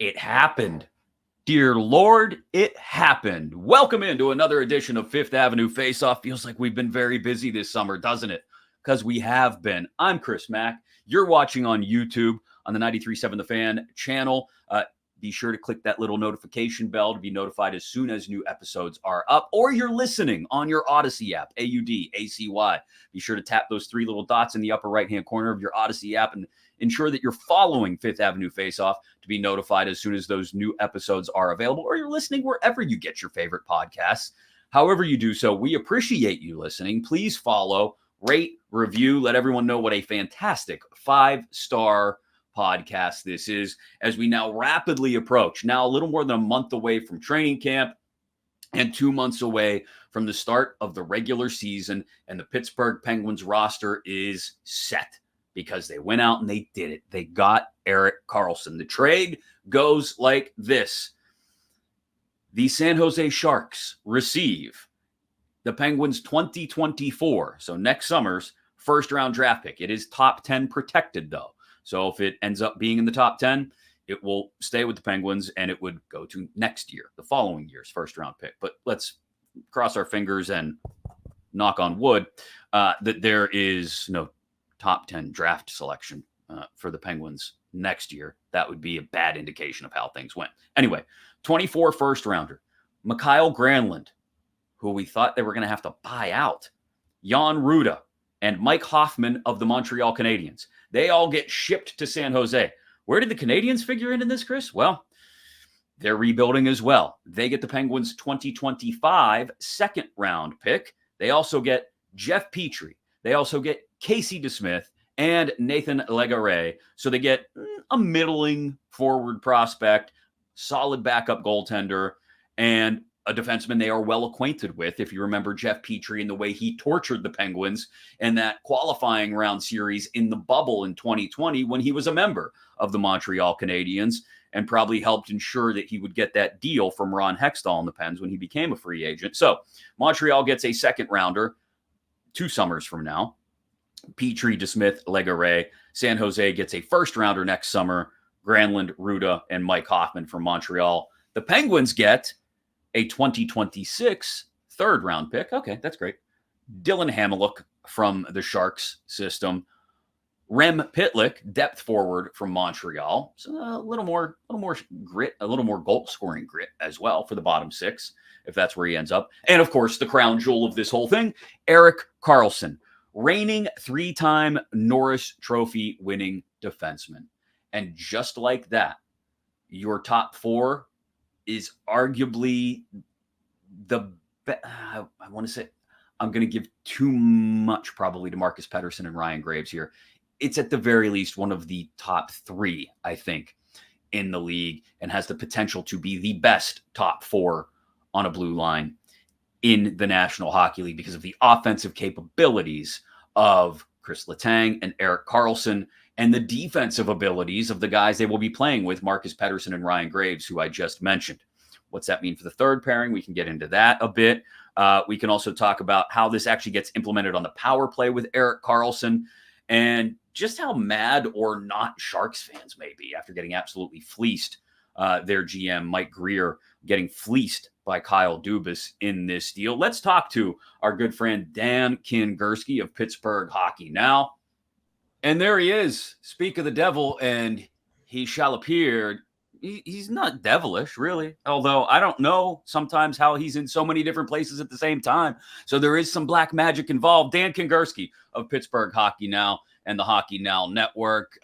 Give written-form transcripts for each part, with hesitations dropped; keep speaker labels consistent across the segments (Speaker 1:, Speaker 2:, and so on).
Speaker 1: It happened. Dear Lord, it happened. Welcome into another edition of Fifth Avenue Faceoff. Feels like we've been very busy this summer, doesn't it? Because we have been. I'm Chris Mack. You're watching on YouTube on the 93.7 The Fan channel. Be sure to click that little notification bell to be notified as soon as new episodes are up. Or you're listening on your Odyssey app, AUDACY. Be sure to tap those three little dots in the upper right-hand corner of your Odyssey app and ensure that you're following Fifth Avenue Faceoff to be notified as soon as those new episodes are available, or you're listening wherever you get your favorite podcasts. However you do so, we appreciate you listening. Please follow, rate, review, let everyone know what a fantastic 5-star podcast this is as we now rapidly approach, now a little more than a month away from training camp and 2 months away from the start of the regular season, and the Pittsburgh Penguins roster is set. Because they went out and they did it. They got Erik Karlsson. The trade goes like this. The San Jose Sharks receive the Penguins 2024, so next summer's first-round draft pick. It is top 10 protected, though. So if it ends up being in the top 10, it will stay with the Penguins, and it would go to next year, the following year's first-round pick. But let's cross our fingers and knock on wood that there is no top 10 draft selection for the Penguins next year. That would be a bad indication of how things went. Anyway, 24 first rounder, Mikael Granlund, who we thought they were going to have to buy out, Jan Ruda, and Mike Hoffman of the Montreal Canadiens. They all get shipped to San Jose. Where did the Canadiens figure in this, Chris? Well, they're rebuilding as well. They get the Penguins 2025 second round pick. They also get Jeff Petrie. They also get Casey DeSmith and Nathan Legare. So they get a middling forward prospect, solid backup goaltender, and a defenseman they are well acquainted with. If you remember Jeff Petrie and the way he tortured the Penguins in that qualifying round series in the bubble in 2020 when he was a member of the Montreal Canadiens, and probably helped ensure that he would get that deal from Ron Hextall in the Pens when he became a free agent. So Montreal gets a second rounder 2 summers from now. Petrie, DeSmith, Legare. San Jose gets a first rounder next summer. Granlund, Ruda, and Mike Hoffman from Montreal. The Penguins get a 2026 third round pick. Okay, that's great. Dylan Hamiluk from the Sharks system. Rem Pitlick, depth forward from Montreal. So a little more grit, a little more goal scoring grit as well for the bottom 6, if that's where he ends up. And of course, the crown jewel of this whole thing, Erik Karlsson, reigning 3-time Norris Trophy winning defenseman. And just like that, your top 4 is arguably the best. I want to say, I'm going to give too much probably to Marcus Pettersson and Ryan Graves here. It's at the very least one of the top 3, I think, in the league, and has the potential to be the best top 4 on a blue line in the National Hockey League because of the offensive capabilities of Chris Letang and Erik Karlsson, and the defensive abilities of the guys they will be playing with, Marcus Pettersson and Ryan Graves, who I just mentioned. What's that mean for the third pairing? We can get into that a bit. We can also talk about how this actually gets implemented on the power play with Erik Karlsson, and just how mad or not Sharks fans may be after getting absolutely fleeced. Their GM, Mike Greer, getting fleeced by Kyle Dubas in this deal. Let's talk to our good friend Dan Kingerski of Pittsburgh Hockey Now. And there he is. Speak of the devil, and he shall appear. He's not devilish, really. Although I don't know sometimes how he's in so many different places at the same time. So there is some black magic involved. Dan Kingerski of Pittsburgh Hockey Now and the Hockey Now Network.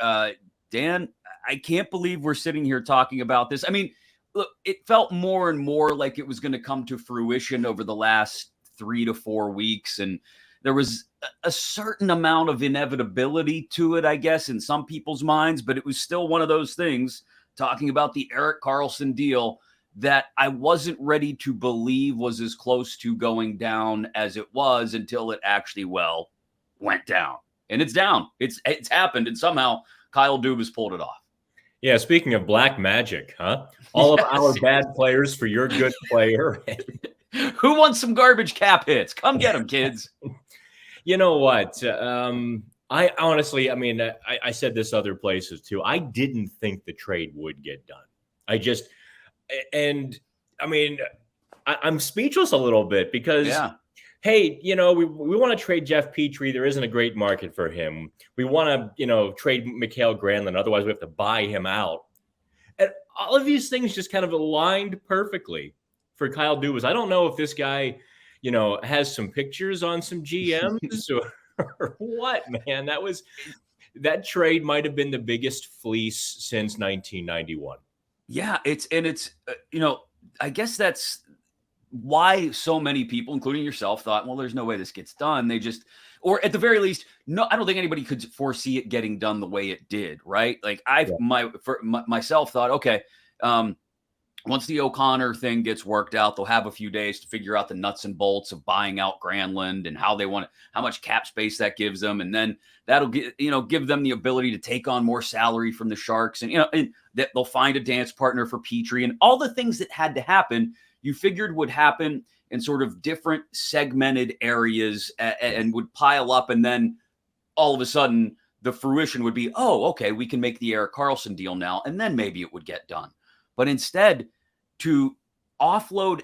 Speaker 1: Dan, I can't believe we're sitting here talking about this. I mean, look, it felt more and more like it was going to come to fruition over the last 3 to 4 weeks. And there was a certain amount of inevitability to it, I guess, in some people's minds. But it was still one of those things, talking about the Erik Karlsson deal, that I wasn't ready to believe was as close to going down as it was until it actually, went down. And it's down. It's happened. And somehow Kyle Dubas pulled it off.
Speaker 2: Yeah, speaking of black magic, huh? All of our bad players for your good player.
Speaker 1: Who wants some garbage cap hits? Come get them, kids.
Speaker 2: You know what? I honestly, I mean, I said this other places too. I didn't think the trade would get done. And I mean, I'm speechless a little bit because,
Speaker 1: Yeah.
Speaker 2: hey, we want to trade Jeff Petrie. There isn't a great market for him. We want to, trade Mikael Granlund. Otherwise, we have to buy him out. And all of these things just kind of aligned perfectly for Kyle Dubas. I don't know if this guy, has some pictures on some GMs or what, man. That trade might have been the biggest fleece since 1991.
Speaker 1: Yeah, I guess that's why so many people, including yourself, thought, well, there's no way this gets done. Or at the very least, no, I don't think anybody could foresee it getting done the way it did, right? Like myself thought, okay, once the O'Connor thing gets worked out, they'll have a few days to figure out the nuts and bolts of buying out Granlund and how much cap space that gives them. And then that'll give them the ability to take on more salary from the Sharks and that they'll find a dance partner for Petrie and all the things that had to happen, you figured would happen in sort of different segmented areas and would pile up. And then all of a sudden the fruition would be, oh, okay, we can make the Erik Karlsson deal now. And then maybe it would get done. But instead, to offload,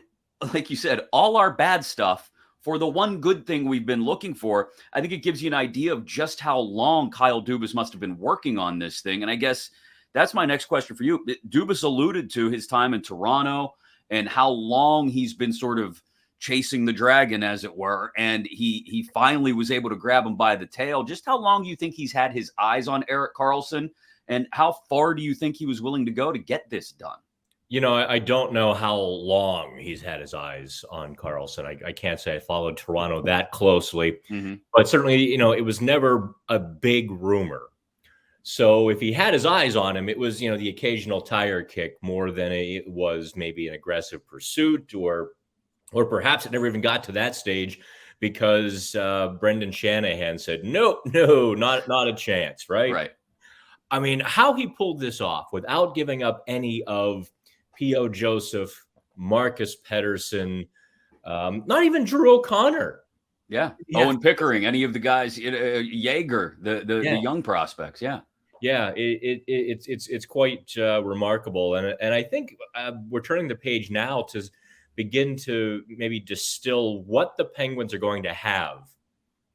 Speaker 1: like you said, all our bad stuff for the one good thing we've been looking for, I think it gives you an idea of just how long Kyle Dubas must have been working on this thing. And I guess that's my next question for you. Dubas alluded to his time in Toronto and how long he's been sort of chasing the dragon, as it were. And he finally was able to grab him by the tail. Just how long do you think he's had his eyes on Erik Karlsson? And how far do you think he was willing to go to get this done?
Speaker 2: I don't know how long he's had his eyes on Karlsson. I can't say I followed Toronto that closely, but certainly, it was never a big rumor. So if he had his eyes on him, it was, the occasional tire kick more than it was maybe an aggressive pursuit or perhaps it never even got to that stage because Brendan Shanahan said, no, not a chance. Right. I mean, how he pulled this off without giving up any of P.O. Joseph, Marcus Pettersson, not even Drew O'Connor.
Speaker 1: Yeah. Owen Pickering, any of the guys, Jaeger, the young prospects. Yeah.
Speaker 2: Yeah, it's quite remarkable. And I think we're turning the page now to begin to maybe distill what the Penguins are going to have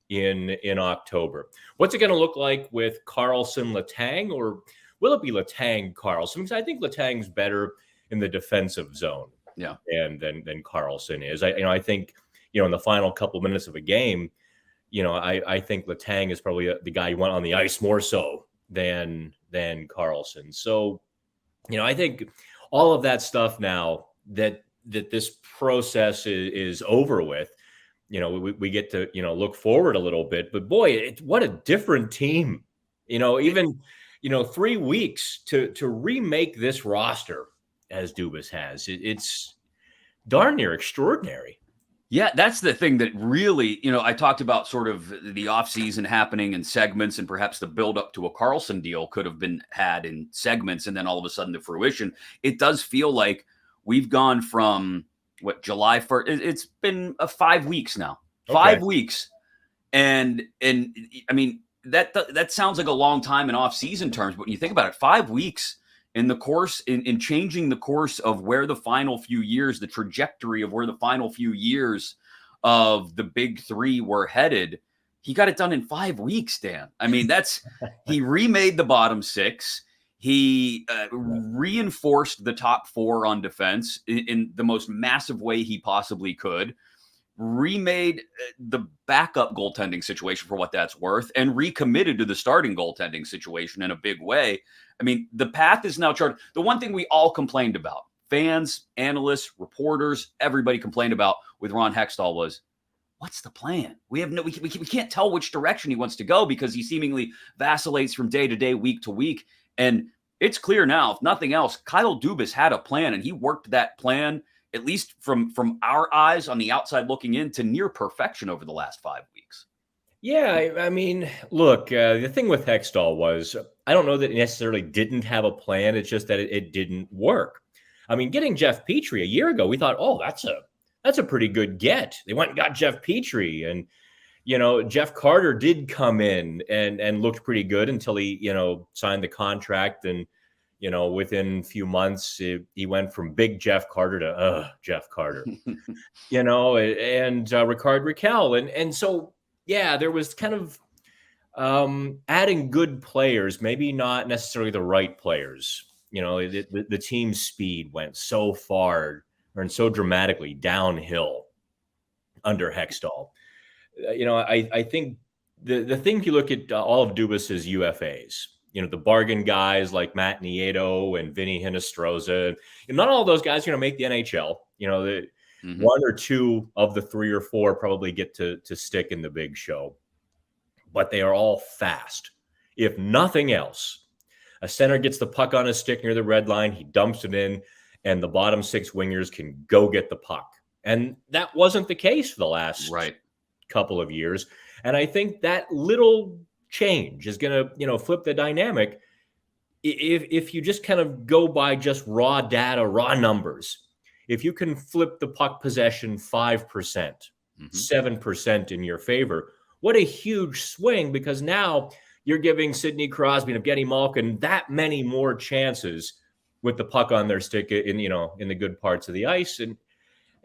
Speaker 2: in October. What's it going to look like with Karlsson, Letang, or will it be Letang, Karlsson? Because I think Letang's better in the defensive zone, than Karlsson is. I think in the final couple of minutes of a game, I think Letang is probably the guy you want on the ice more so than Karlsson. So, I think all of that stuff now that this process is over with. We get to look forward a little bit, but boy, what a different team. Even 3 weeks to remake this roster as Dubas has. It's darn near extraordinary.
Speaker 1: Yeah, that's the thing that really, I talked about sort of the offseason happening in segments and perhaps the buildup to a Karlsson deal could have been had in segments and then all of a sudden the fruition. It does feel like we've gone from July 1st. It's been 5 weeks now. Okay. 5 weeks. And I mean, that sounds like a long time in off-season terms, but when you think about it, 5 weeks in the course, in changing the course of where the final few years, the trajectory of where the final few years of the big three were headed, he got it done in 5 weeks, Dan. I mean, he remade the bottom six. He reinforced the top four on defense in the most massive way he possibly could, remade the backup goaltending situation for what that's worth, and recommitted to the starting goaltending situation in a big way. I mean, the path is now charted. The one thing we all complained about, fans, analysts, reporters, everybody complained about with Ron Hextall was, what's the plan? We can't tell which direction he wants to go because he seemingly vacillates from day to day, week to week. And it's clear now, if nothing else, Kyle Dubas had a plan and he worked that plan, at least from our eyes on the outside looking in, to near perfection over the last 5 weeks.
Speaker 2: Yeah, I mean, look, the thing with Hextall was, I don't know that it necessarily didn't have a plan. It's just that it didn't work. I mean, getting Jeff Petrie a year ago, we thought, oh, that's a pretty good get. They went and got Jeff Petrie, and Jeff Carter did come in and looked pretty good until he signed the contract and within a few months, he went from big Jeff Carter to Jeff Carter, and Ricard Raquel. And so, yeah, there was kind of adding good players, maybe not necessarily the right players. The team speed went so far and so dramatically downhill under Hextall. I think the thing, you look at all of Dubas's UFAs, the bargain guys like Matt Nieto and Vinny Hinostroza, not all those guys are going to make the NHL. One or two of the three or four probably get to stick in the big show, but they are all fast. If nothing else, a center gets the puck on his stick near the red line, he dumps it in, and the bottom six wingers can go get the puck. And that wasn't the case for the last couple of years. And I think that little change is going to, flip the dynamic. If you just kind of go by just raw data, raw numbers, if you can flip the puck possession 5%, 7% in your favor, what a huge swing, because now you're giving Sidney Crosby and Evgeny Malkin that many more chances with the puck on their stick in the good parts of the ice. And,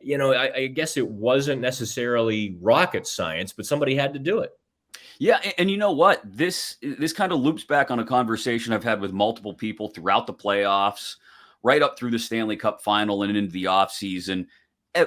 Speaker 2: I guess it wasn't necessarily rocket science, but somebody had to do it.
Speaker 1: Yeah, and you know what? This kind of loops back on a conversation I've had with multiple people throughout the playoffs, right up through the Stanley Cup final and into the offseason.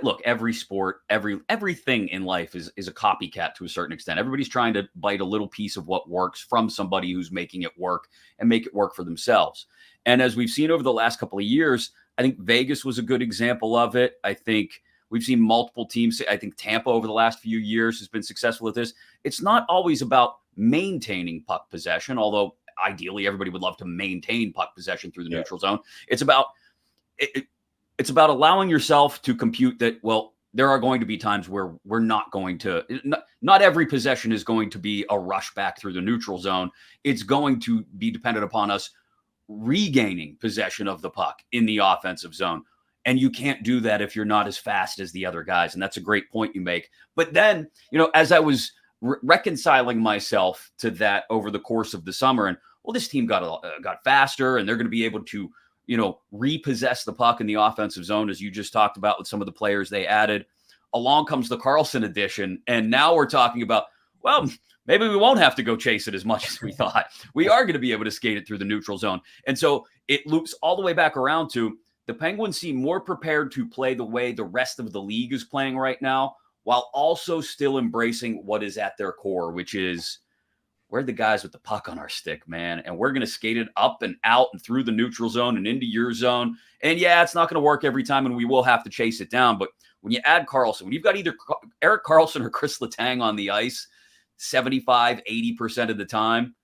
Speaker 1: Look, every sport, everything in life is a copycat to a certain extent. Everybody's trying to bite a little piece of what works from somebody who's making it work and make it work for themselves. And as we've seen over the last couple of years, I think Vegas was a good example of it. I think we've seen multiple teams. I think Tampa over the last few years has been successful at this. It's not always about maintaining puck possession, although ideally everybody would love to maintain puck possession through the neutral zone. It's about allowing yourself to compute that, well, there are going to be times where we're not going to, not every possession is going to be a rush back through the neutral zone. It's going to be dependent upon us regaining possession of the puck in the offensive zone. And you can't do that if you're not as fast as the other guys. And that's a great point you make. But then, as I was reconciling myself to that over the course of the summer, and this team got faster, and they're going to be able to, repossess the puck in the offensive zone, as you just talked about with some of the players they added. Along comes the Karlsson edition. And now we're talking about, well, maybe we won't have to go chase it as much as we thought. We are going to be able to skate it through the neutral zone. And so it loops all the way back around to the Penguins seem more prepared to play the way the rest of the league is playing right now, while also still embracing what is at their core, which is, we're the guys with the puck on our stick, man. And we're going to skate it up and out and through the neutral zone and into your zone. And yeah, it's not going to work every time, and we will have to chase it down. But when you add Karlsson, when you've got either Erik Karlsson or Chris Letang on the ice 75, 80% of the time,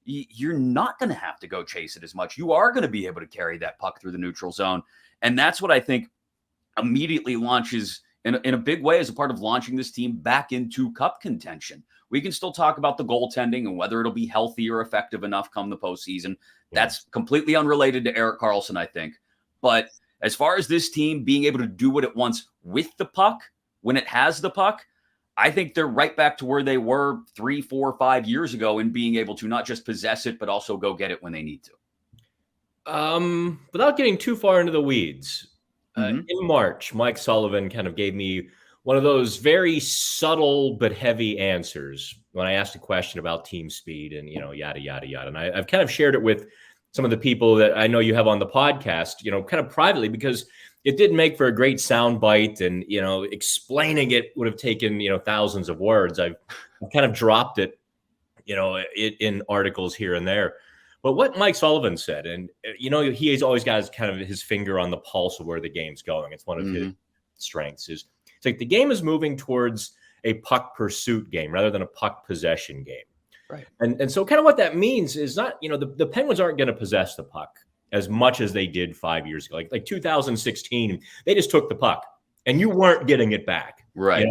Speaker 1: you're not going to have to go chase it as much. You are going to be able to carry that puck through the neutral zone. And that's what I think immediately launches in a big way as a part of launching this team back into cup contention. We can still talk about the goaltending and whether it'll be healthy or effective enough come the postseason. That's completely unrelated to Erik Karlsson, I think. But as far as this team being able to do what it wants with the puck, when it has the puck, I think they're right back to where they were 3, 4, 5 years ago in being able to not just possess it, but also go get it when they need to.
Speaker 2: Without getting too far into the weeds, in March, Mike Sullivan kind of gave me one of those very subtle but heavy answers when I asked a question about team speed and, yada, yada, yada. And I've kind of shared it with some of the people that I know you have on the podcast, kind of privately, because it didn't make for a great sound bite, and, explaining it would have taken, thousands of words. I've kind of dropped it, in articles here and there. But what Mike Sullivan said, and, he's always got kind of his finger on the pulse of where the game's going. It's one of his strengths. It's like the game is moving towards a puck pursuit game rather than a puck possession game.
Speaker 1: Right.
Speaker 2: And so kind of what that means is not, the Penguins aren't going to possess the puck as much as they did 5 years ago. Like 2016, they just took the puck and you weren't getting it back.
Speaker 1: Right.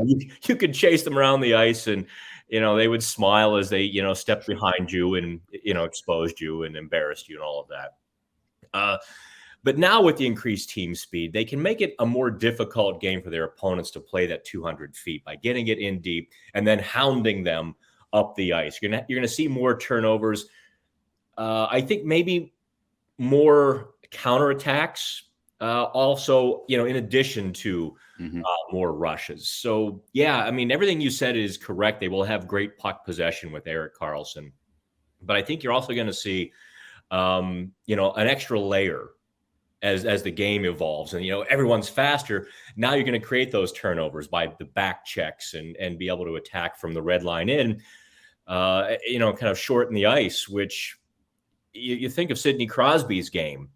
Speaker 2: You could chase them around the ice and, they would smile as they, stepped behind you and, exposed you and embarrassed you and all of that. But now with the increased team speed, they can make it a more difficult game for their opponents to play that 200 feet by getting it in deep and then hounding them up the ice. You're going to see more turnovers. I think maybe more counterattacks, also, in addition to more rushes. So, yeah, I mean, everything you said is correct. They will have great puck possession with Erik Karlsson. But I think you're also going to see, an extra layer as the game evolves, and everyone's faster. Now you're going to create those turnovers by the back checks and be able to attack from the red line in, kind of shorten the ice. Which you think of Sidney Crosby's game.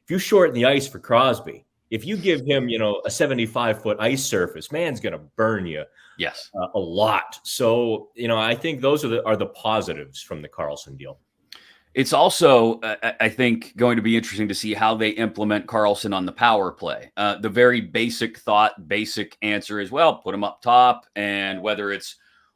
Speaker 2: If you shorten the ice for Crosby, if you give him a 75-foot ice surface, man's going to burn you.
Speaker 1: Yes,
Speaker 2: a lot. So I think those are the positives from the Karlsson deal.
Speaker 1: It's also, I think, going to be interesting to see how they implement Karlsson on the power play. The very basic answer is, well, put him up top, and whether it's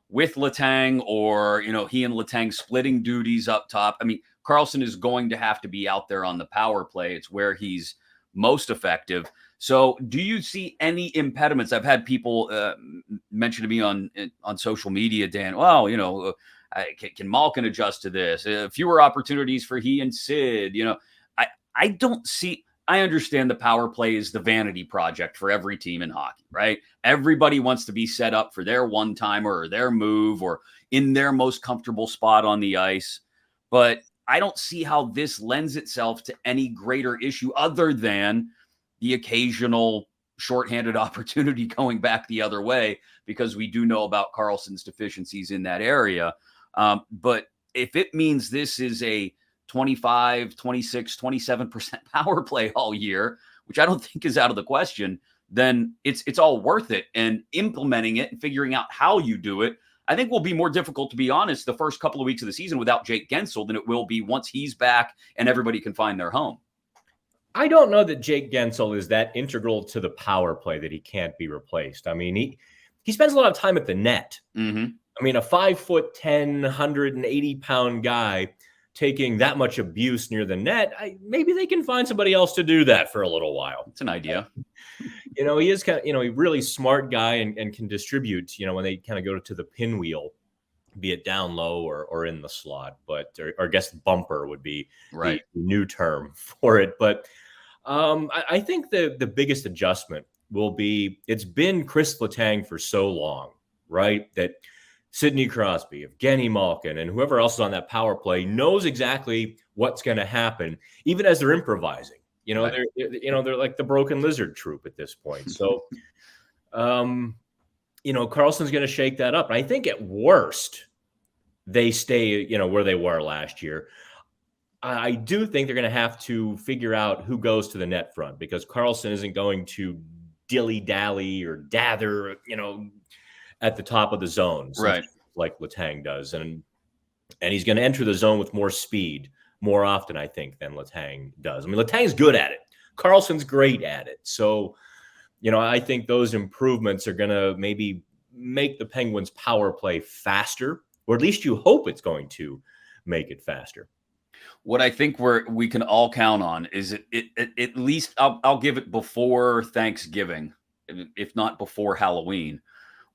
Speaker 1: with Letang or, he and Letang splitting duties up top. I mean, Karlsson is going to have to be out there on the power play. It's where he's most effective. So do you see any impediments? I've had people mention to me on social media, Dan, well, can Malkin adjust to this? Fewer opportunities for he and Sid. I don't see. I understand the power play is the vanity project for every team in hockey, right? Everybody wants to be set up for their one-timer or their move or in their most comfortable spot on the ice. But I don't see how this lends itself to any greater issue other than the occasional shorthanded opportunity going back the other way, because we do know about Karlsson's deficiencies in that area. But if it means this is a 25, 26, 27% power play all year, which I don't think is out of the question, then it's all worth it. And implementing it and figuring out how you do it, I think will be more difficult, to be honest, the first couple of weeks of the season without Jake Gensel than it will be once he's back and everybody can find their home.
Speaker 2: I don't know that Jake Gensel is that integral to the power play that he can't be replaced. I mean, he spends a lot of time at the net.
Speaker 1: Mm-hmm.
Speaker 2: I mean, a 5'10", 180-pound guy taking that much abuse near the net, maybe they can find somebody else to do that for a little while.
Speaker 1: It's an idea.
Speaker 2: He is kind of, a really smart guy and can distribute, when they kind of go to the pinwheel, be it down low or in the slot. But, or I guess bumper would be
Speaker 1: right.
Speaker 2: The new term for it. But I think the biggest adjustment will be, it's been Chris Letang for so long, right, that Sidney Crosby, Evgeny Malkin, and whoever else is on that power play knows exactly what's going to happen, even as they're improvising. Right. They're like the broken lizard troop at this point. So, Karlsson's going to shake that up. And I think at worst, they stay, where they were last year. I do think they're going to have to figure out who goes to the net front, because Karlsson isn't going to dilly-dally or dather, at the top of the zone,
Speaker 1: right,
Speaker 2: like Letang does. And he's going to enter the zone with more speed more often, I think, than Letang does. I mean, Letang's good at it. Karlsson's great at it. So, I think those improvements are going to maybe make the Penguins' power play faster, or at least you hope it's going to make it faster.
Speaker 1: What I think we can all count on is at least I'll give it before Thanksgiving, if not before Halloween.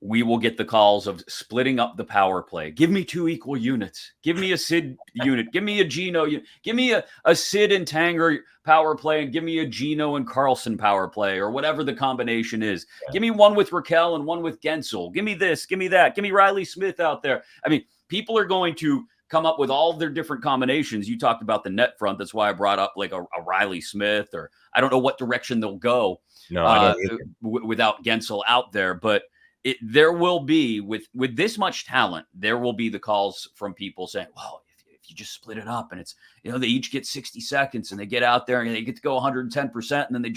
Speaker 1: We will get the calls of splitting up the power play. Give me 2 equal units. Give me a Sid unit. Give me a Gino unit. Give me a Sid and Tanger power play, and give me a Gino and Karlsson power play, or whatever the combination is. Yeah. Give me one with Raquel and one with Gensel. Give me this. Give me that. Give me Riley Smith out there. I mean, people are going to come up with all their different combinations. You talked about the net front. That's why I brought up like a Riley Smith, or I don't know what direction they'll go without Gensel out there, but there will be, with this much talent, there will be the calls from people saying, well, if you just split it up and it's, they each get 60 seconds and they get out there and they get to go 110%. And then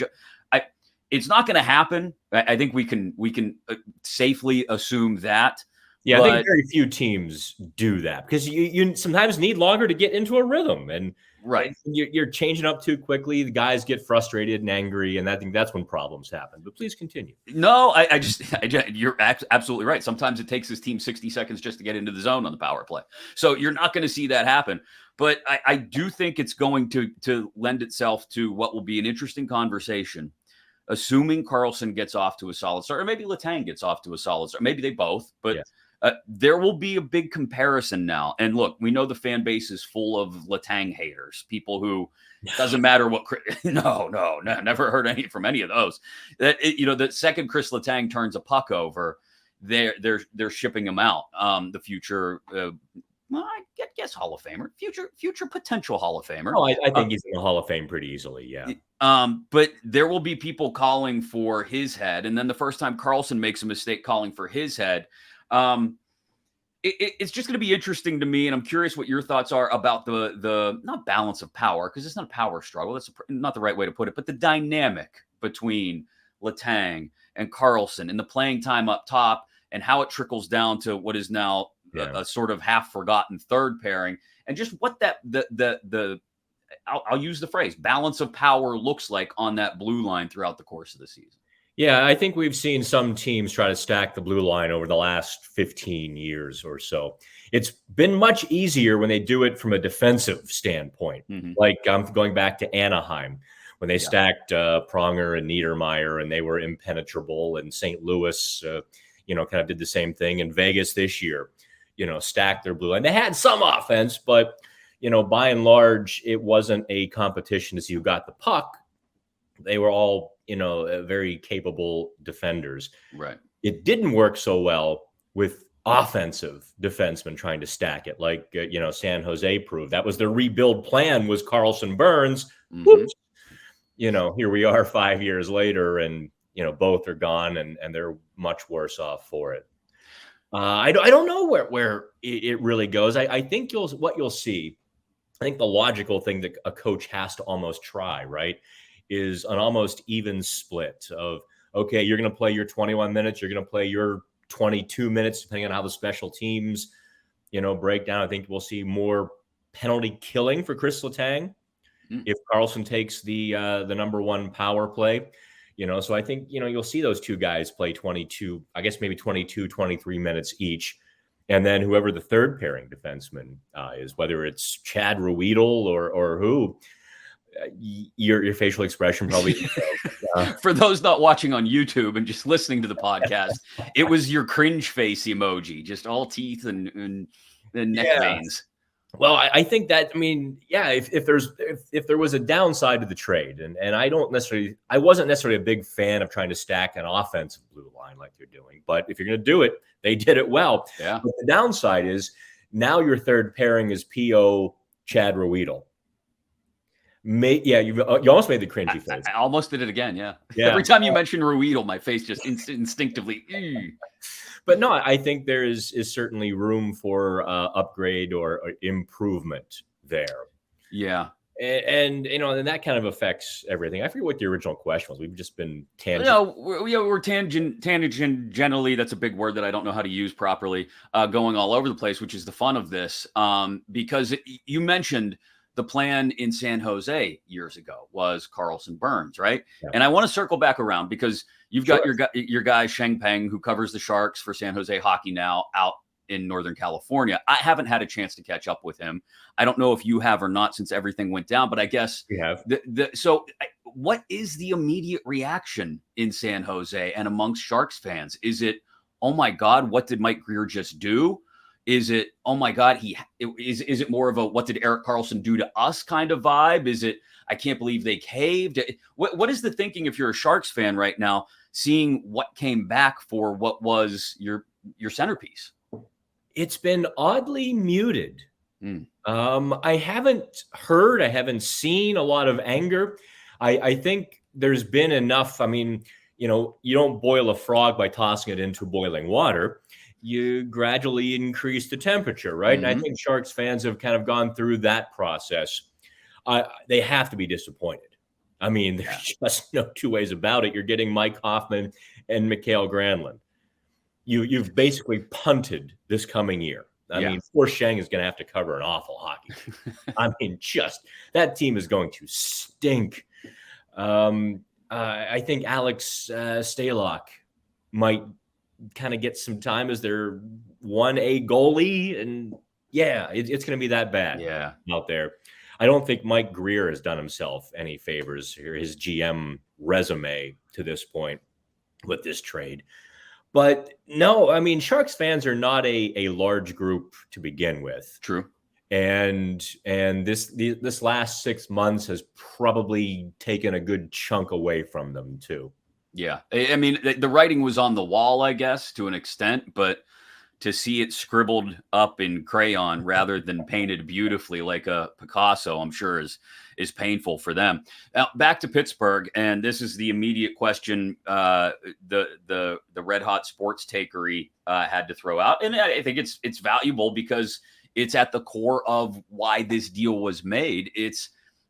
Speaker 1: it's not going to happen. I think we can safely assume that.
Speaker 2: Yeah, I think very few teams do that, because you sometimes need longer to get into a rhythm, and
Speaker 1: right,
Speaker 2: you're changing up too quickly. The guys get frustrated and angry, and I think that's when problems happen. But please continue.
Speaker 1: No, I just you're absolutely right. Sometimes it takes this team 60 seconds just to get into the zone on the power play. So you're not going to see that happen. But I do think it's going to lend itself to what will be an interesting conversation, assuming Karlsson gets off to a solid start, or maybe Letang gets off to a solid start. Maybe they both, but. Yeah. There will be a big comparison now. And look, we know the fan base is full of Letang haters, people who doesn't matter what. No, never heard any from any of those. The second Chris Letang turns a puck over, they're shipping him out. The future, I guess Hall of Famer, future potential Hall of Famer.
Speaker 2: Oh, I think he's in the Hall of Fame pretty easily. Yeah.
Speaker 1: But there will be people calling for his head, and then the first time Karlsson makes a mistake calling for his head. It's just going to be interesting to me, and I'm curious what your thoughts are about the not balance of power, because it's not a power struggle. That's not the right way to put it, but the dynamic between Letang and Karlsson and the playing time up top and how it trickles down to what is now a sort of half forgotten third pairing, and just what that I'll use the phrase balance of power looks like on that blue line throughout the course of the season.
Speaker 2: Yeah, I think we've seen some teams try to stack the blue line over the last 15 years or so. It's been much easier when they do it from a defensive standpoint. Like I'm going back to Anaheim when they stacked Pronger and Niedermeyer, and they were impenetrable. And St. Louis, kind of did the same thing. In Vegas this year, stacked their blue line. They had some offense, but by and large, it wasn't a competition to see who got the puck. They were all very capable defenders.
Speaker 1: Right.
Speaker 2: It didn't work so well with offensive defensemen trying to stack it, like San Jose proved. That was their rebuild plan, was Karlsson Burns. Whoops. Here we are 5 years later, and both are gone, and they're much worse off for it. I don't know where it really goes. I think what you'll see. I think the logical thing that a coach has to almost try, right, is an almost even split of, okay, you're going to play your 21 minutes, you're going to play your 22 minutes, depending on how the special teams, break down. I think we'll see more penalty killing for Chris Letang if Karlsson takes the number one power play. So I think, you'll see those two guys play 22, I guess maybe 22, 23 minutes each. And then whoever the third pairing defenseman is, whether it's Chad Ruedel or who, your facial expression probably.
Speaker 1: For those not watching on YouTube and just listening to the podcast, it was your cringe face emoji, just all teeth and neck veins.
Speaker 2: Well, I think that, if there was a downside to the trade, and I wasn't necessarily a big fan of trying to stack an offensive blue line like they're doing, but if you're going to do it, they did it well.
Speaker 1: Yeah.
Speaker 2: But the downside is now your third pairing is P.O. Chad Ruedel. You almost made the cringy face.
Speaker 1: I almost did it again. Yeah. Every time you mention Ruedel, my face just instinctively.
Speaker 2: But no, I think there is certainly room for upgrade or improvement there.
Speaker 1: Yeah.
Speaker 2: And that kind of affects everything. I forget what the original question was. We've just been tangent.
Speaker 1: No, we're tangentially. That's a big word that I don't know how to use properly. Going all over the place, which is the fun of this. Because you mentioned the plan in San Jose years ago was Karlsson Burns, right? Yeah. And I want to circle back around because you've got your guy Sheng Peng, who covers the Sharks for San Jose Hockey now, out in Northern California. I haven't had a chance to catch up with him. I don't know if you have or not since everything went down, but I guess
Speaker 2: we have.
Speaker 1: What is the immediate reaction in San Jose and amongst Sharks fans? Is it, oh my God, what did Mike Grier just do? Is it, oh my God, is it more of a what did Erik Karlsson do to us kind of vibe? Is it, I can't believe they caved? What is the thinking if you're a Sharks fan right now, seeing what came back for what was your centerpiece?
Speaker 2: It's been oddly muted. I haven't seen a lot of anger. I think there's been enough. You don't boil a frog by tossing it into boiling water. You gradually increase the temperature, right? And I think Sharks fans have kind of gone through that process. They have to be disappointed. There's just no two ways about it. You're getting Mike Hoffman and Mikael Granlund. You've basically punted this coming year. Poor Sheng is going to have to cover an awful hockey team. That team is going to stink. I think Alex Stalock might kind of get some time as their 1A goalie. And it's going to be that bad out there. I don't think Mike Grier has done himself any favors here, his GM resume to this point with this trade. But no, I mean, Sharks fans are not a large group to begin with.
Speaker 1: True.
Speaker 2: And this last 6 months has probably taken a good chunk away from them too.
Speaker 1: Yeah. I mean, the writing was on the wall, I guess, to an extent, but to see it scribbled up in crayon rather than painted beautifully like a Picasso, I'm sure is painful for them. Now, back to Pittsburgh, and this is the immediate question the Red Hot Sports Takery had to throw out, and I think it's valuable because it's at the core of why this deal was made.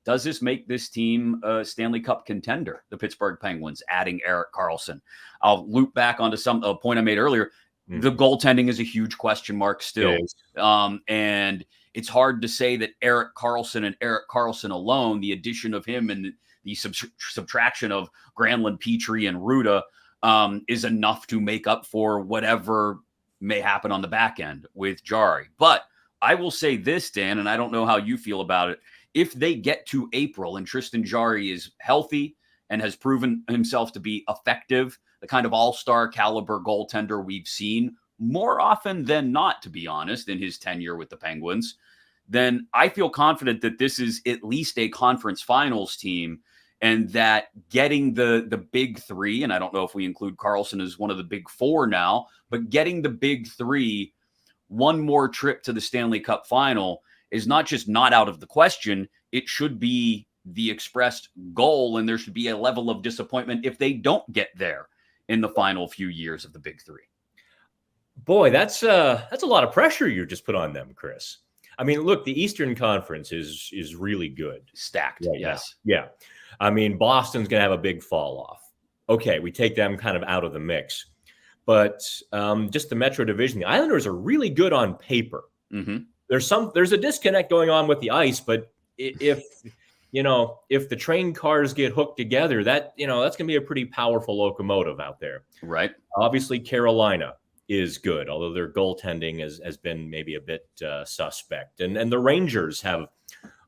Speaker 1: Does this make this team a Stanley Cup contender, the Pittsburgh Penguins, adding Erik Karlsson? I'll loop back onto a point I made earlier. The goaltending is a huge question mark still. And it's hard to say that Erik Karlsson and Erik Karlsson alone, the addition of him and the subtraction of Granlund, Petrie, and Ruda is enough to make up for whatever may happen on the back end with Jari. But I will say this, Dan, and I don't know how you feel about it. If they get to April and Tristan Jari is healthy and has proven himself to be effective, the kind of all-star caliber goaltender we've seen more often than not, to be honest, in his tenure with the Penguins, then I feel confident that this is at least a conference finals team, and that getting the big three, and I don't know if we include Karlsson as one of the big four now, but getting the big three one more trip to the Stanley Cup final is not just not out of the question. It should be the expressed goal, and there should be a level of disappointment if they don't get there in the final few years of the big three.
Speaker 2: Boy, that's a lot of pressure you just put on them, Chris. I mean, look, the Eastern Conference is really good.
Speaker 1: Stacked,
Speaker 2: right
Speaker 1: yes.
Speaker 2: Now. Yeah. I mean, Boston's going to have a big fall off. Okay, we take them kind of out of the mix. But just the Metro Division, the Islanders are really good on paper.
Speaker 1: Mm-hmm.
Speaker 2: There's a disconnect going on with the ice, but if the train cars get hooked together, that's going to be a pretty powerful locomotive out there.
Speaker 1: Right.
Speaker 2: Obviously, Carolina is good, although their goaltending has been maybe a bit suspect. And the Rangers have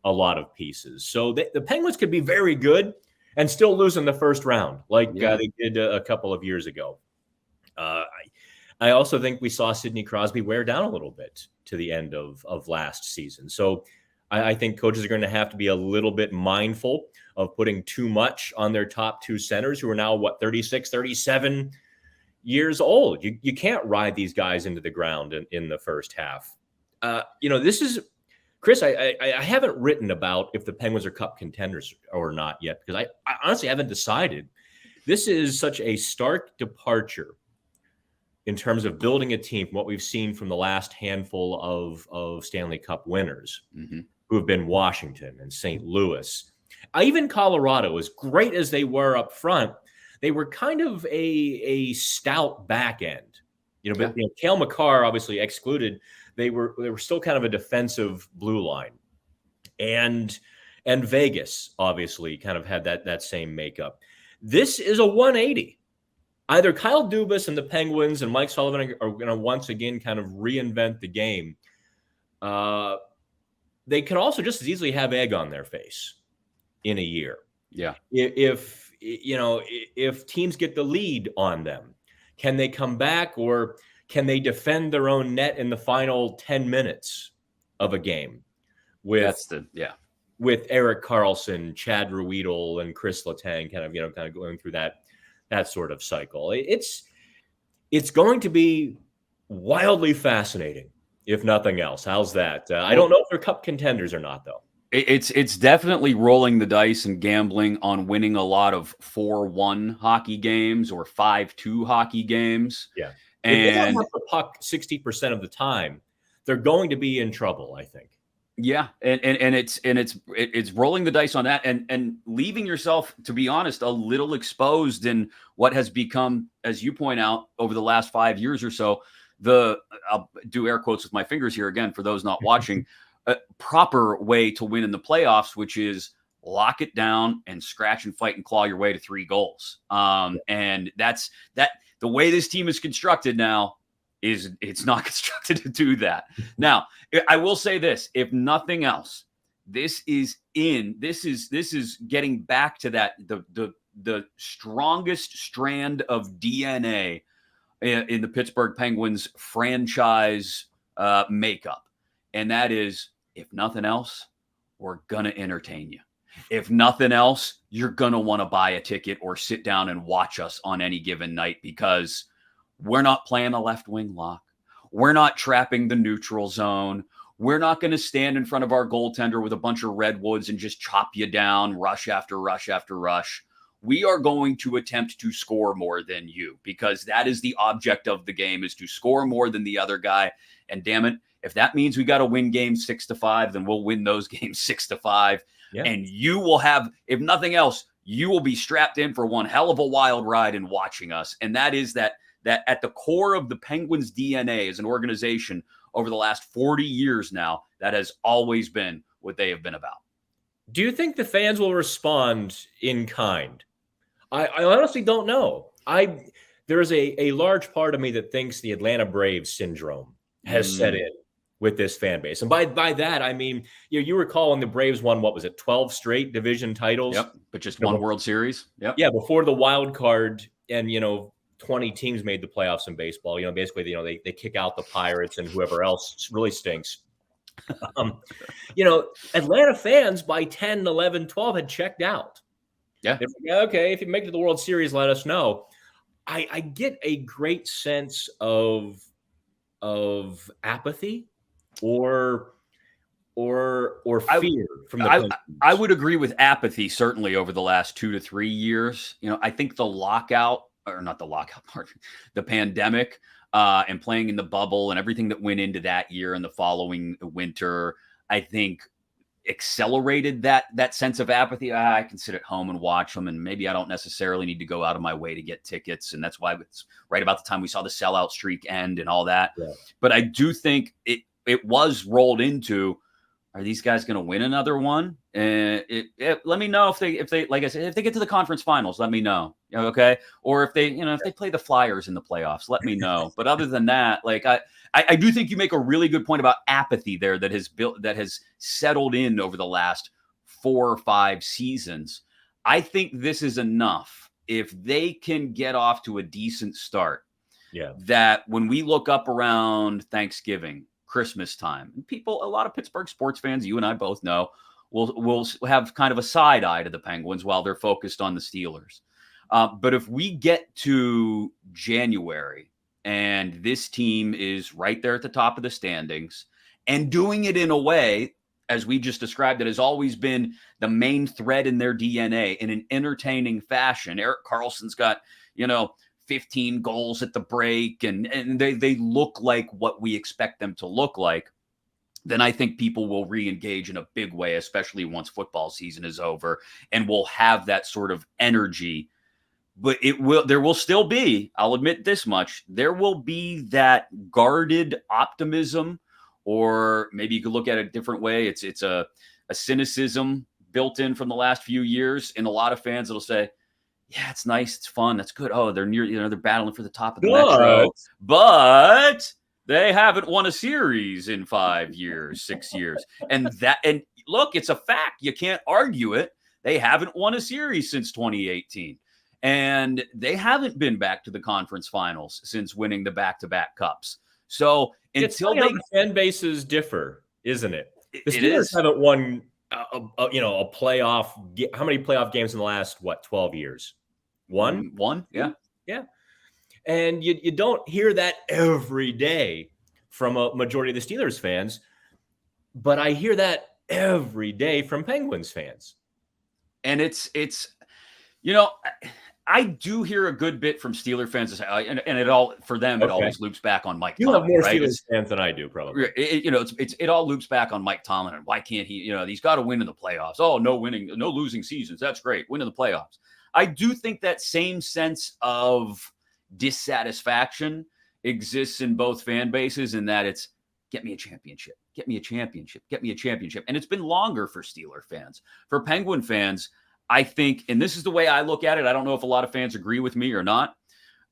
Speaker 2: a lot of pieces. So the Penguins could be very good and still lose in the first round, like they did a couple of years ago. I also think we saw Sidney Crosby wear down a little bit to the end of last season. So I think coaches are going to have to be a little bit mindful of putting too much on their top two centers who are now, 36, 37 years old. You can't ride these guys into the ground in the first half. This is, Chris, I haven't written about if the Penguins are Cup contenders or not yet, because I honestly haven't decided. This is such a stark departure in terms of building a team from what we've seen from the last handful of Stanley Cup winners, who have been Washington and St. Louis. Even Colorado, as great as they were up front, they were kind of a stout back end. But Cale Makar obviously excluded. They were still kind of a defensive blue line. And Vegas obviously kind of had that same makeup. This is a 180. Either Kyle Dubas and the Penguins and Mike Sullivan are going to once again kind of reinvent the game. They can also just as easily have egg on their face in a year.
Speaker 1: Yeah.
Speaker 2: If teams get the lead on them, can they come back, or can they defend their own net in the final 10 minutes of a game with Erik Karlsson, Chad Ruedel, and Chris Letang kind of going through that sort of cycle. It's going to be wildly fascinating, if nothing else. How's that? I don't know if they're Cup contenders or not, though.
Speaker 1: It's definitely rolling the dice and gambling on winning a lot of 4-1 hockey games or 5-2 hocky games.
Speaker 2: Yeah, and if they don't have the puck 60% of the time, they're going to be in trouble, I think.
Speaker 1: Yeah, and it's rolling the dice on that and leaving yourself, to be honest, a little exposed in what has become, as you point out, over the last 5 years or so, I'll do air quotes with my fingers here again for those not watching, a proper way to win in the playoffs, which is lock it down and scratch and fight and claw your way to 3 goals. And that's the way this team is constructed now. It's not constructed to do that. Now, I will say this, if nothing else, this is getting back to that the strongest strand of DNA in the Pittsburgh Penguins franchise makeup. And that is, if nothing else, we're going to entertain you. If nothing else, you're going to want to buy a ticket or sit down and watch us on any given night, because we're not playing a left wing lock. We're not trapping the neutral zone. We're not going to stand in front of our goaltender with a bunch of redwoods and just chop you down, rush after rush after rush. We are going to attempt to score more than you, because that is the object of the game, is to score more than the other guy. And damn it, if that means we got to win games 6-5, then we'll win those games 6-5. Yeah. And you will have, if nothing else, you will be strapped in for one hell of a wild ride in watching us. And that is that at the core of the Penguins' DNA as an organization over the last 40 years now, that has always been what they have been about.
Speaker 2: Do you think the fans will respond in kind? I honestly don't know. There's a large part of me that thinks the Atlanta Braves syndrome has set in with this fan base. And by that, I mean, you recall when the Braves won, what was it, 12 straight division titles?
Speaker 1: Yep, but just one World Series. Yep.
Speaker 2: Yeah, before the wild card, and, 20 teams made the playoffs in baseball. Basically, they kick out the Pirates and whoever else really stinks. Atlanta fans by 10, 11, 12 had checked out.
Speaker 1: Yeah.
Speaker 2: Okay, if you make it to the World Series, let us know. I get a great sense of apathy or fear from the
Speaker 1: I would agree with apathy, certainly over the last 2 to 3 years. I think the pandemic and playing in the bubble and everything that went into that year and the following winter, I think accelerated that sense of apathy. I can sit at home and watch them, and maybe I don't necessarily need to go out of my way to get tickets. And that's why it's right about the time we saw the sellout streak end and all that. Yeah. But I do think it was rolled into, are these guys going to win another one? Let me know if they, like I said, if they get to the conference finals, let me know. Okay. Or if they play the Flyers in the playoffs, let me know. But other than that, I do think you make a really good point about apathy there that has settled in over the last 4 or 5 seasons. I think this is enough. If they can get off to a decent start, that when we look up around Thanksgiving, Christmas time, a lot of Pittsburgh sports fans, you and I both know, will have kind of a side eye to the Penguins while they're focused on the Steelers. But if we get to January and this team is right there at the top of the standings and doing it in a way, as we just described, that has always been the main thread in their DNA, in an entertaining fashion. Erik Karlsson's got, 15 goals at the break, and they look like what we expect them to look like, then I think people will re-engage in a big way, especially once football season is over, and we'll have that sort of energy. But there will still be, I'll admit this much, there will be that guarded optimism, or maybe you could look at it a different way. It's a cynicism built in from the last few years. And a lot of fans that'll say, yeah, it's nice, it's fun, that's good. Oh, they're near, they're battling for the top of the Metro, but they haven't won a series in 5 years, 6 years. And look, it's a fact. You can't argue it. They haven't won a series since 2018. And they haven't been back to the conference finals since winning the back-to-back cups. So until
Speaker 2: the fan bases differ, isn't it? The Steelers haven't won a playoff. How many playoff games in the last 12 years? One, yeah. And you don't hear that every day from a majority of the Steelers fans, but I hear that every day from Penguins fans.
Speaker 1: And it's I do hear a good bit from Steeler fans, and it all, for them, it always loops back on Mike Tomlin.
Speaker 2: You have more Steelers fans than I do, probably.
Speaker 1: It all loops back on Mike Tomlin, and why can't he? He's got to win in the playoffs. Oh, no losing seasons. That's great. Win in the playoffs. I do think that same sense of dissatisfaction exists in both fan bases, in that it's, get me a championship, get me a championship, get me a championship. And it's been longer for Steeler fans. For Penguin fans, I think, and this is the way I look at it, I don't know if a lot of fans agree with me or not,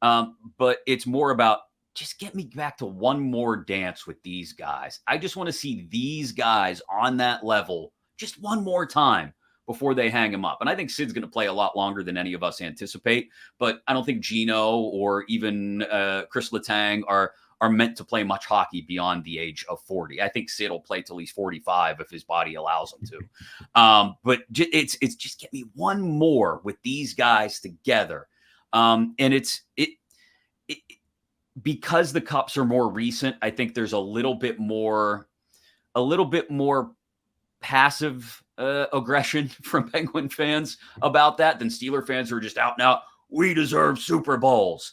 Speaker 1: but it's more about, just get me back to one more dance with these guys. I just want to see these guys on that level just one more time before they hang him up. And I think Sid's going to play a lot longer than any of us anticipate, but I don't think Gino or even Chris Letang are meant to play much hockey beyond the age of 40. I think Sid will play till he's 45 if his body allows him to. But it's just get me one more with these guys together. And it because the cups are more recent, I think there's a little bit more passive aggression from Penguin fans about that than Steeler fans who are just out and out. We deserve Super Bowls.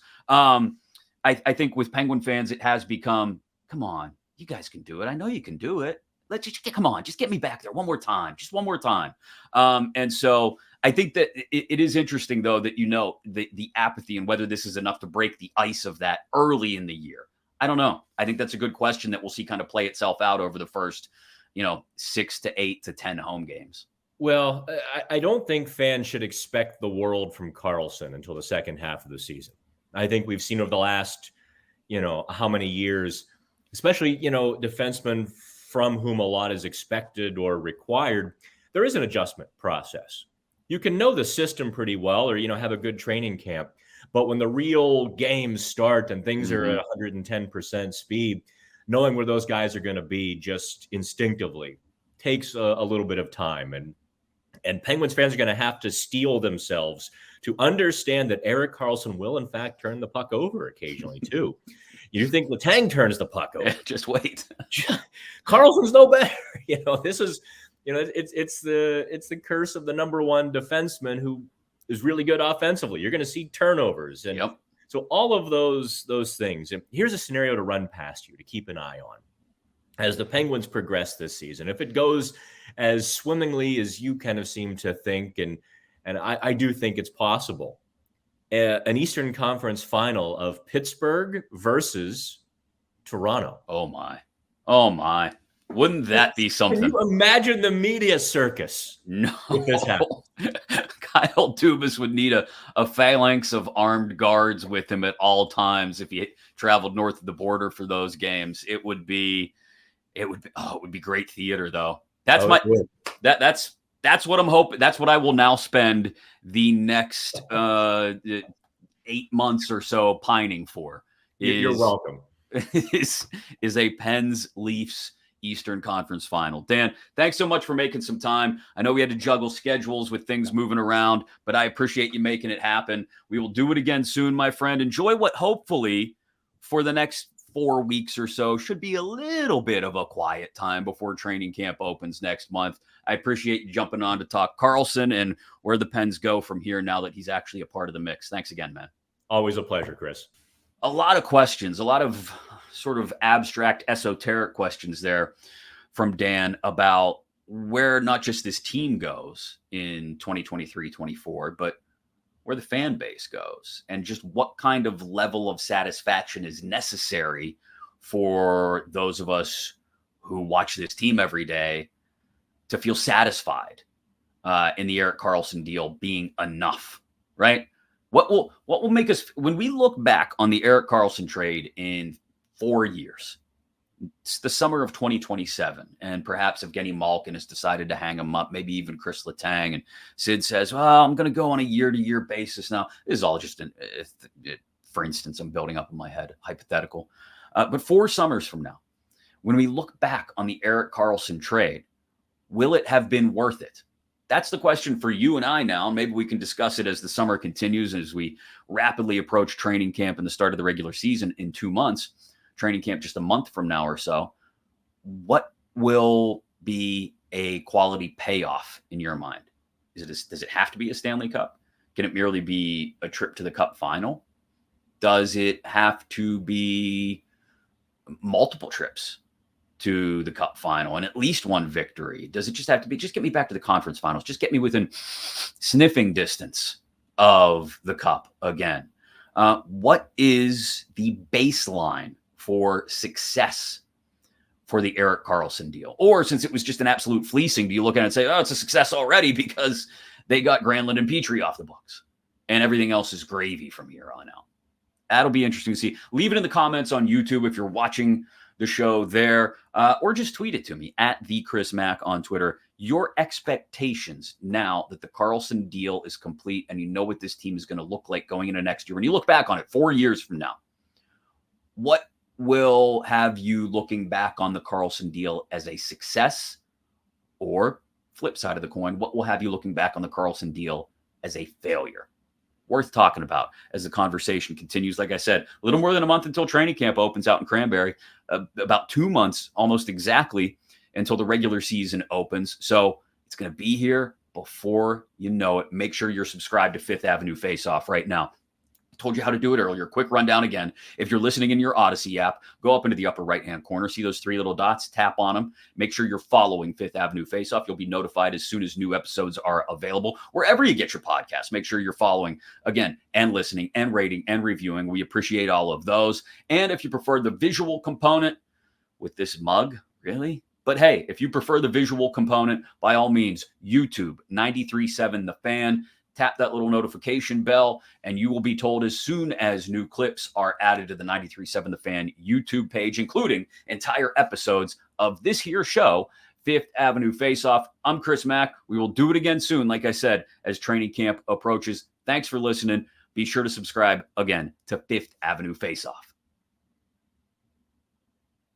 Speaker 1: I think with Penguin fans, it has become, come on, you guys can do it. I know you can do it. Let's just come on, just get me back there one more time, just one more time. And so I think that it is interesting, though, that the apathy and whether this is enough to break the ice of that early in the year. I don't know. I think that's a good question that we'll see kind of play itself out over the first, 6 to 8 to 10 home games.
Speaker 2: Well, I don't think fans should expect the world from Karlsson until the second half of the season. I think we've seen over the last, how many years, especially, defensemen from whom a lot is expected or required, there is an adjustment process. You can know the system pretty well or, have a good training camp. But when the real games start and things are at 110% speed, knowing where those guys are going to be just instinctively takes a little bit of time. And Penguins fans are going to have to steel themselves to understand that Erik Karlsson will, in fact, turn the puck over occasionally, too. You think Letang turns the puck over?
Speaker 1: Just wait.
Speaker 2: Karlsson's no better. This is, it's the curse of the number one defenseman who is really good offensively. You're going to see turnovers. And so all of those things. And here's a scenario to run past you to keep an eye on. As the Penguins progress this season, if it goes as swimmingly as you kind of seem to think, and I do think it's possible, an Eastern Conference final of Pittsburgh versus Toronto.
Speaker 1: Oh my. Wouldn't that be something?
Speaker 2: Can you imagine the media circus?
Speaker 1: No.
Speaker 2: If this happened?
Speaker 1: Kyle Dubas would need a phalanx of armed guards with him at all times if he traveled north of the border for those games. It would be great theater, though. That's that's what I'm hoping. That's what I will now spend the next 8 months or so pining for.
Speaker 2: You're welcome.
Speaker 1: Is a Pens Leafs Eastern Conference final. Dan, thanks so much for making some time. I know we had to juggle schedules with things moving around, but I appreciate you making it happen. We will do it again soon, my friend. Enjoy what hopefully for the next 4 weeks or so should be a little bit of a quiet time before training camp opens next month. I appreciate you jumping on to talk Karlsson and where the Pens go from here now that he's actually a part of the mix. Thanks again, man.
Speaker 2: Always a pleasure, Chris.
Speaker 1: A lot of questions, a lot of sort of abstract, esoteric questions there from Dan about where not just this team goes in 2023-24, but where the fan base goes and just what kind of level of satisfaction is necessary for those of us who watch this team every day to feel satisfied in the Erik Karlsson deal being enough, right? What will make us, when we look back on the Erik Karlsson trade in 4 years, it's the summer of 2027, and perhaps Evgeny Malkin has decided to hang him up, maybe even Chris Letang, and Sid says, well, I'm going to go on a year-to-year basis now. This is all just, for instance, I'm building up in my head, hypothetical. But 4 summers from now, when we look back on the Erik Karlsson trade, will it have been worth it? That's the question for you and I now. Maybe we can discuss it as the summer continues, as we rapidly approach training camp and the start of the regular season in 2 months. Training camp just a month from now or so. What will be a quality payoff in your mind? Does it have to be a Stanley Cup? Can it merely be a trip to the Cup final? Does it have to be multiple trips to the Cup final and at least one victory? Does it just have to be, just get me back to the conference finals? Just get me within sniffing distance of the Cup again. What is the baseline for success for the Erik Karlsson deal? Or since it was just an absolute fleecing, do you look at it and say, oh, it's a success already because they got Granlund and Petrie off the books and everything else is gravy from here on out? That'll be interesting to see. Leave it in the comments on YouTube if you're watching the show there, or just tweet it to me at the Chris Mack on Twitter. Your expectations now that the Karlsson deal is complete and you know what this team is going to look like going into next year. When you look back on it 4 years from now, what will have you looking back on the Karlsson deal as a success, or flip side of the coin, what will have you looking back on the Karlsson deal as a failure? Worth talking about as the conversation continues. Like I said, a little more than a month until training camp opens out in Cranberry, about 2 months almost exactly until the regular season opens. So it's going to be here before you know it. Make sure you're subscribed to Fifth Avenue Faceoff right now. Told you how to do it earlier. Quick rundown again. If you're listening in your Odyssey app, go up into the upper right-hand corner. See those 3 little dots? Tap on them. Make sure you're following Fifth Avenue Faceoff. You'll be notified as soon as new episodes are available. Wherever you get your podcasts, make sure you're following, again, and listening and rating and reviewing. We appreciate all of those. And if you prefer the visual component with this mug, really? But hey, if you prefer the visual component, by all means, YouTube, 93.7 The Fan. Tap that little notification bell, and you will be told as soon as new clips are added to the 93.7 The Fan YouTube page, including entire episodes of this here show, Fifth Avenue Faceoff. I'm Chris Mack. We will do it again soon, like I said, as training camp approaches. Thanks for listening. Be sure to subscribe again to Fifth Avenue Faceoff.